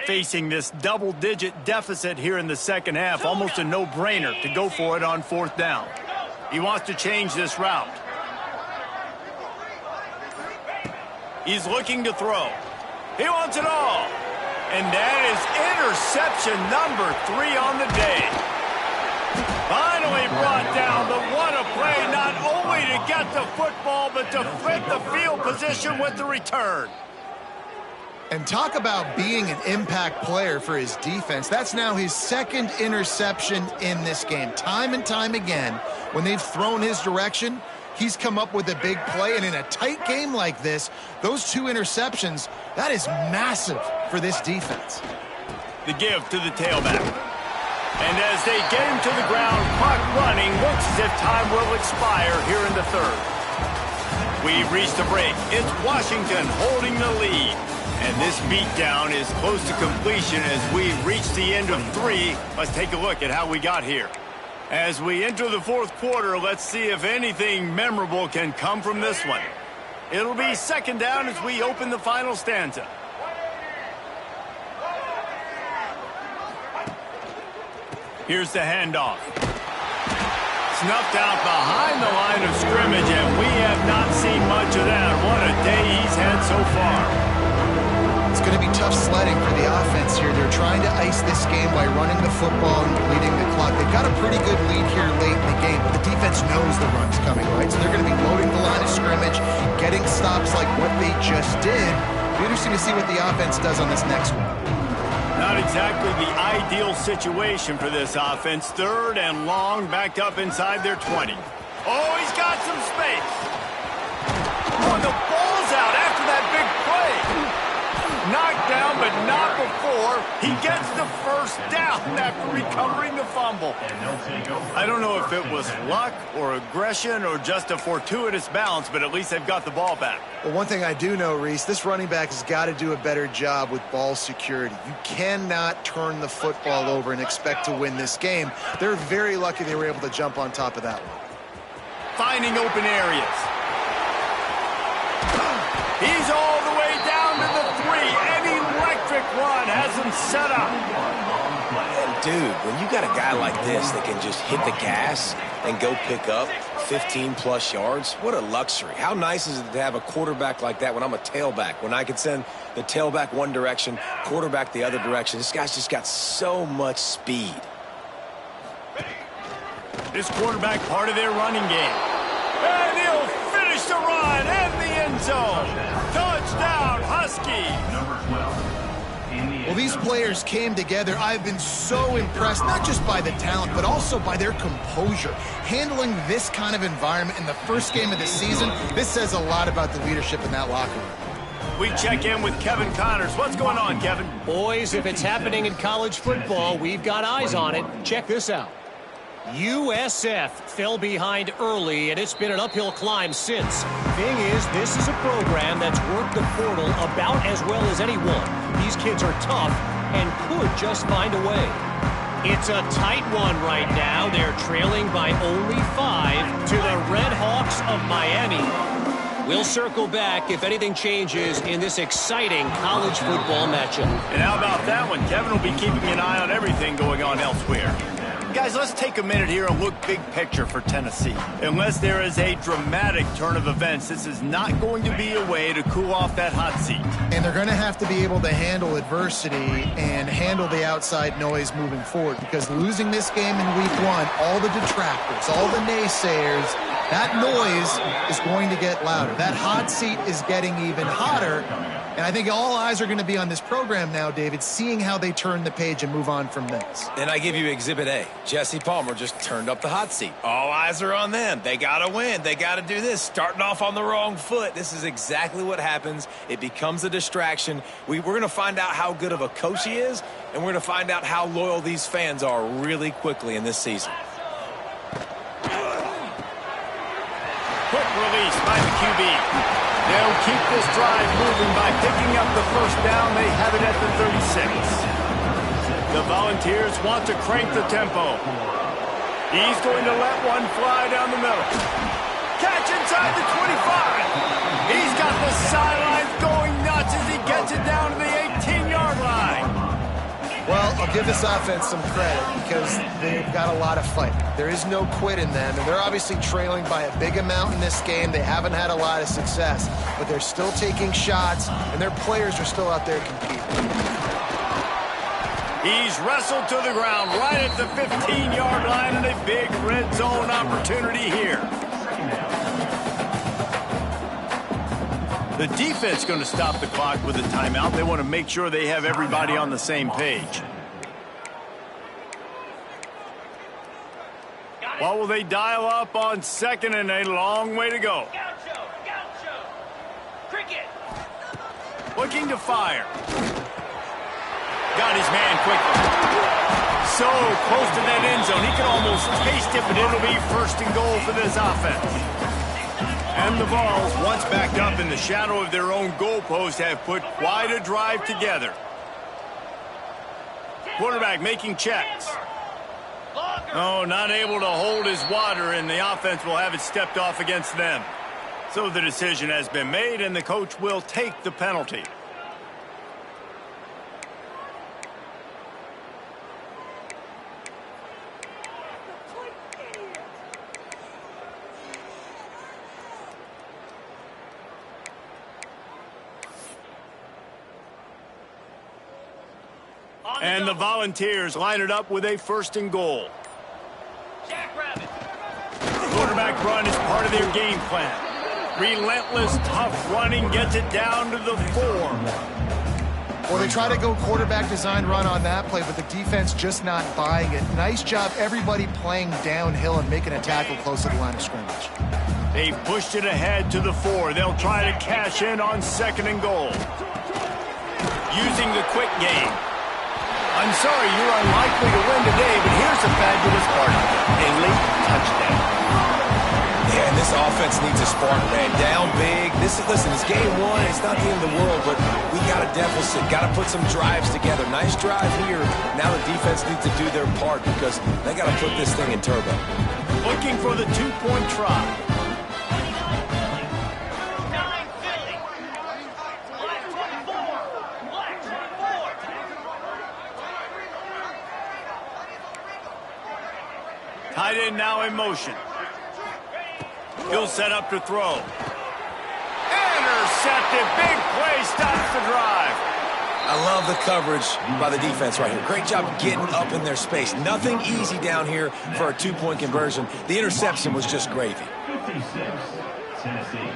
Speaker 1: Facing this double-digit deficit here in the second half, almost a no-brainer to go for it on 4th down. He wants to change this route. He's looking to throw. He wants it all. And that is interception number 3 on the day. Finally brought down, but what a play, not only to get the football, but to flip the field position with the return.
Speaker 4: And talk about being an impact player for his defense. That's now his 2nd interception in this game. Time and time again, when they've thrown his direction, he's come up with a big play. And in a tight game like this, those 2 interceptions, that is massive for this defense.
Speaker 1: The give to the tailback. And as they get him to the ground, clock running, looks as if time will expire here in the 3rd. We've reached the break. It's Washington holding the lead. And this beatdown is close to completion as we reach the end of 3. Let's take a look at how we got here. As we enter the 4th quarter, let's see if anything memorable can come from this one. It'll be 2nd down as we open the final stanza. Here's the handoff. Snuffed out behind the line of scrimmage, and we have not seen much of that. What a day he's had so far.
Speaker 4: It's going to be tough sledding for the offense here. They're trying to ice this game by running the football and bleeding the clock. They've got a pretty good lead here late in the game, but the defense knows the run's coming, right? So they're going to be loading the line of scrimmage, getting stops like what they just did. It'll be interesting to see what the offense does on this next one.
Speaker 1: Not exactly the ideal situation for this offense. 3rd and long, backed up inside their 20. Oh, he's got some space. Oh, the ball's out after that big play. Knocked down, but not before he gets the 1st down after recovering the fumble. I don't know if it was luck or aggression or just a fortuitous bounce, but at least they've got the ball back.
Speaker 4: Well, one thing I do know, Reese, this running back has got to do a better job with ball security. You cannot turn the football over and expect to win this game. They're very lucky they were able to jump on top of that one.
Speaker 1: Finding open areas. He's all the way down to the 3. An electric run has him set up.
Speaker 3: And dude, when you got a guy like this that can just hit the gas and go pick up 15-plus yards, what a luxury. How nice is it to have a quarterback like that when I'm a tailback, when I can send the tailback one direction, quarterback the other direction. This guy's just got so much speed.
Speaker 1: This quarterback part of their running game. And he'll finish the run and the end zone. Touchdown, Husky.
Speaker 5: Number 12.
Speaker 4: Well, these players came together. I've been so impressed, not just by the talent, but also by their composure. Handling this kind of environment in the first game of the season, this says a lot about the leadership in that locker room.
Speaker 1: We check in with Kevin Connors. What's going on, Kevin?
Speaker 7: Boys, if it's happening in college football, we've got eyes on it. Check this out. USF fell behind early, and it's been an uphill climb since. Thing is, this is a program that's worked the portal about as well as anyone. These kids are tough and could just find a way. It's a tight one right now. They're trailing by only 5 to the Red Hawks of Miami. We'll circle back if anything changes in this exciting college football matchup.
Speaker 1: And how about that one? Kevin will be keeping an eye on everything going on elsewhere. Guys, let's take a minute here and look big picture for Tennessee. Unless there is a dramatic turn of events, this is not going to be a way to cool off that hot seat.
Speaker 4: And they're going to have to be able to handle adversity and handle the outside noise moving forward, because losing this game in week 1, all the detractors, all the naysayers, that noise is going to get louder. That hot seat is getting even hotter. And I think all eyes are going to be on this program now, David, seeing how they turn the page and move on from this.
Speaker 3: And I give you Exhibit A. Jesse Palmer just turned up the hot seat. All eyes are on them. They got to win. They got to do this. Starting off on the wrong foot. This is exactly what happens. It becomes a distraction. We're going to find out how good of a coach he is, and we're going to find out how loyal these fans are really quickly in this season.
Speaker 1: Quick release by the QB. They'll keep this drive moving by picking up the first down. They have it at the 36. The Volunteers want to crank the tempo. He's going to let one fly down the middle. Catch inside the 25. He's got the sidelines going nuts as he gets it down to the 18-yard line.
Speaker 4: Well, I'll give this offense some credit because they've got a lot of fight. There is no quit in them, and they're obviously trailing by a big amount in this game. They haven't had a lot of success, but they're still taking shots, and their players are still out there competing.
Speaker 1: He's wrestled to the ground right at the 15-yard line, and a big red zone opportunity here. The defense going to stop the clock with a timeout. They want to make sure they have everybody on the same page. What will they dial up on second and a long way to go?
Speaker 6: Gaucho. Cricket.
Speaker 1: Looking to fire. Got his man quickly. So close to that end zone. He can almost taste it, but it'll be first and goal for this offense. And the Vols, once backed up in the shadow of their own goalpost, have put quite a drive together. Quarterback making checks. Oh, not able to hold his water, and the offense will have it stepped off against them. So the decision has been made, and the coach will take the penalty. And the Volunteers line it up with a first and goal.
Speaker 6: Jackrabbit.
Speaker 1: Quarterback run is part of their game plan. Relentless, tough running gets it down to the 4.
Speaker 4: Well, they try to go quarterback design run on that play, but the defense just not buying it. Nice job, everybody playing downhill and making a tackle close to the line of scrimmage.
Speaker 1: They've pushed it ahead to the 4. They'll try to cash in on second and goal. Using the quick game. I'm sorry you're unlikely to win today, but here's the fabulous part of it. A late touchdown.
Speaker 3: Yeah, and this offense needs a spark, man. Down big. Listen, it's game one. It's not the end of the world, but we got a deficit. Got to put some drives together. Nice drive here. Now the defense needs to do their part because they got to put this thing in turbo.
Speaker 1: Looking for the 2-point try.
Speaker 6: 9 Philly. Black 24. Black 24.
Speaker 1: Tight end now in motion. He'll set up to throw. Intercepted. Big play stops the drive.
Speaker 3: I love the coverage by the defense right here. Great job getting up in their space. Nothing easy down here for a 2-point conversion. The interception was just gravy.
Speaker 5: 56, Tennessee,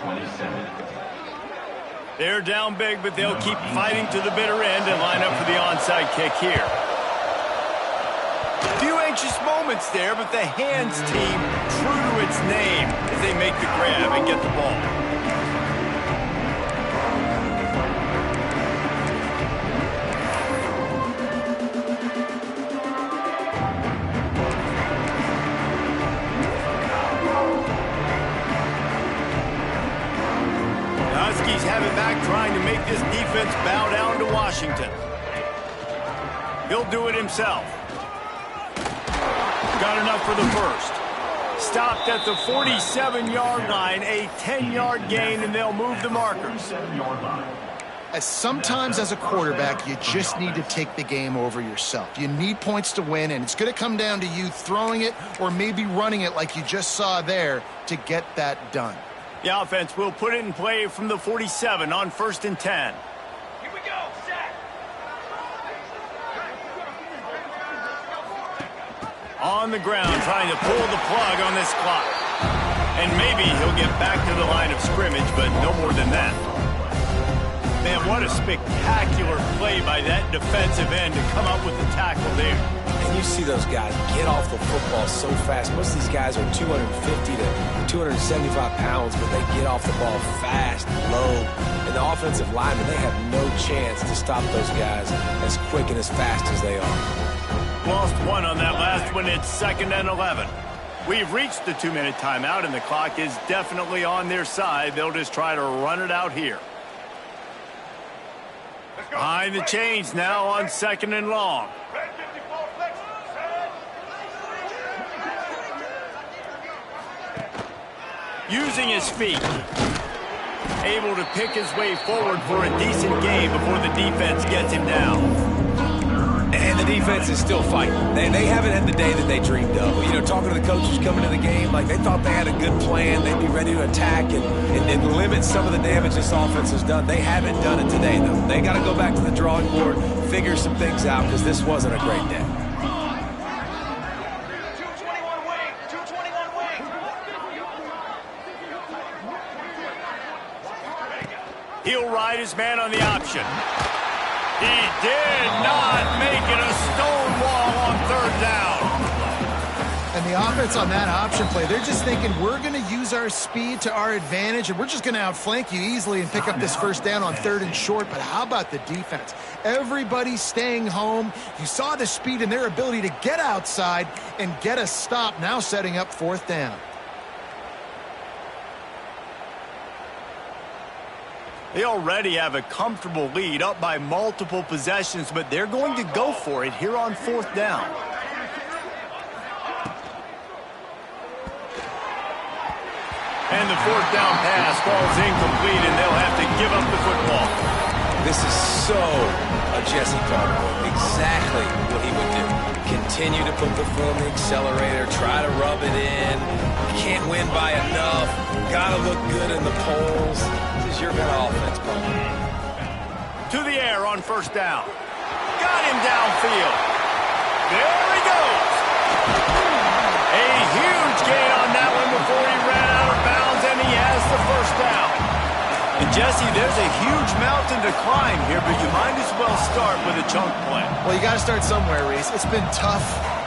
Speaker 5: 27.
Speaker 1: They're down big, but they'll keep fighting to the bitter end and line up for the onside kick here. Few anxious moments there, but the hands team true to its name as they make the grab and get the ball. The Huskies have it back, trying to make this defense bow down to Washington. He'll do it himself. Got enough for the first. Stopped at the 47-yard line, a 10-yard gain, and they'll move the markers.
Speaker 5: 7-yard line.
Speaker 4: Sometimes as a quarterback, you just need to take the game over yourself. You need points to win, and it's going to come down to you throwing it or maybe running it like you just saw there to get that done.
Speaker 1: The offense will put it in play from the 47 on 1st and 10.
Speaker 6: Here we go. Set.
Speaker 1: On the ground, trying to pull the plug on this clock. And maybe he'll get back to the line of scrimmage, but no more than that. Man, what a spectacular play by that defensive end to come up with the tackle there.
Speaker 3: And you see those guys get off the football so fast. Most of these guys are 250 to 275 pounds, but they get off the ball fast, low. And the offensive linemen, they have no chance to stop those guys as quick and as fast as they are.
Speaker 1: Lost one on that last one. It's 2nd and 11. We've reached the 2-minute timeout, and the clock is definitely on their side. They'll just try to run it out here. Behind the chains now on 2nd and long. Using his feet. Able to pick his way forward for a decent gain before the defense gets him down.
Speaker 3: And the defense is still fighting. They haven't had the day that they dreamed of. You know, talking to the coaches coming to the game, like they thought they had a good plan. They'd be ready to attack and limit some of the damage this offense has done. They haven't done it today, though. They got to go back to the drawing board, figure some things out, because this wasn't a great day.
Speaker 6: 221 wing. 221 wing.
Speaker 1: He'll ride his man on the option. He did not make it a stone wall on 3rd down.
Speaker 4: And the offense on that option play, they're just thinking we're going to use our speed to our advantage, and we're just going to outflank you easily and pick up this 1st down on 3rd and short. But how about the defense? Everybody staying home. You saw the speed and their ability to get outside and get a stop, now setting up 4th down.
Speaker 1: They already have a comfortable lead, up by multiple possessions, but they're going to go for it here on 4th down. And the 4th down pass falls incomplete, and they'll have to give up the football.
Speaker 3: This is so a Jesse Carter move. Exactly what he would do. Continue to put the foot on the accelerator, try to rub it in. Can't win by enough. Gotta look good in the polls. This is your kind of offense, Paul.
Speaker 1: To the air on 1st down. Got him downfield. There he goes. A huge gain on that one before he ran out of bounds, and he has the 1st down. And Jesse, there's a huge mountain to climb here, but you might as well start with a chunk play.
Speaker 4: Well, you got to start somewhere, Reese. It's been tough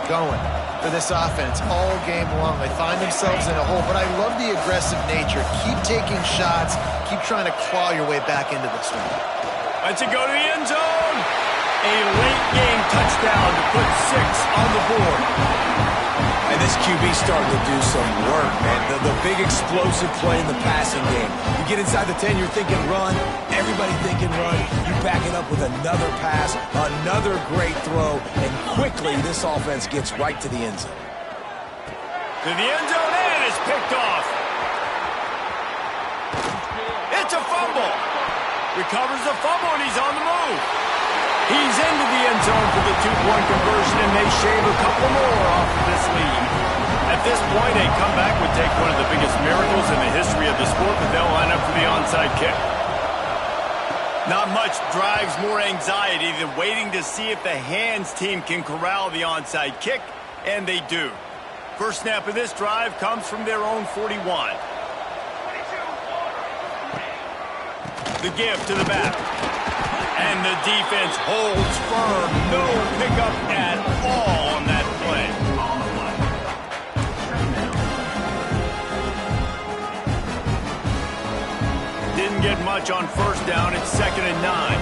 Speaker 4: going for this offense all game long. They find themselves in a hole, but I love the aggressive nature. Keep taking shots. Keep trying to claw your way back into this one.
Speaker 1: Let's it go to the end zone. A late game touchdown to put 6 on the board.
Speaker 3: And this QB starting to do some work, man. The big explosive play in the passing game. You get inside the 10, you're thinking run. Everybody thinking run. You back it up with another pass, another great throw, and quickly this offense gets right to the end zone.
Speaker 1: To the end zone, and it's picked off. It's a fumble. Recovers the fumble, and he's on the move. He's into the end zone for the 2-point conversion, and they shave a couple more off of this lead. At this point, a comeback would take one of the biggest miracles in the history of the sport, but they'll line up for the onside kick. Not much drives more anxiety than waiting to see if the hands team can corral the onside kick, and they do. First snap of this drive comes from their own 41. The give to the back. And the defense holds firm. No pickup at all on that play. Didn't get much on 1st down. It's 2nd and 9.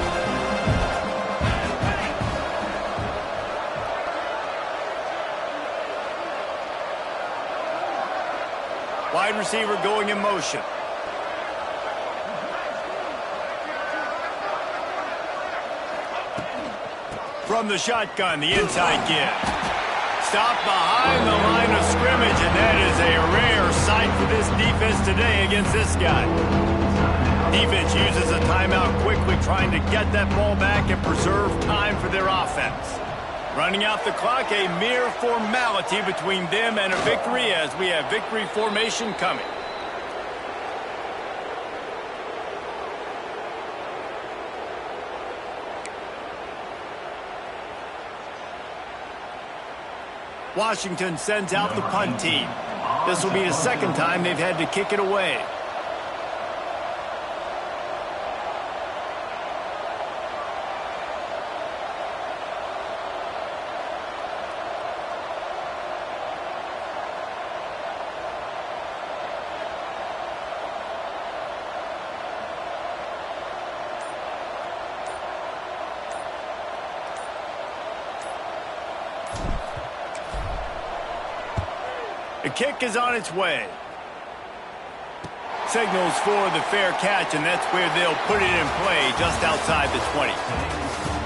Speaker 1: Wide receiver going in motion. From the shotgun, the inside give. Stopped behind the line of scrimmage, and that is a rare sight for this defense today against this guy. Defense uses a timeout quickly, trying to get that ball back and preserve time for their offense. Running out the clock, a mere formality between them and a victory as we have victory formation coming. Washington sends out the punt team. This will be the second time they've had to kick it away. The kick is on its way. Signals for the fair catch, and that's where they'll put it in play just outside the 20.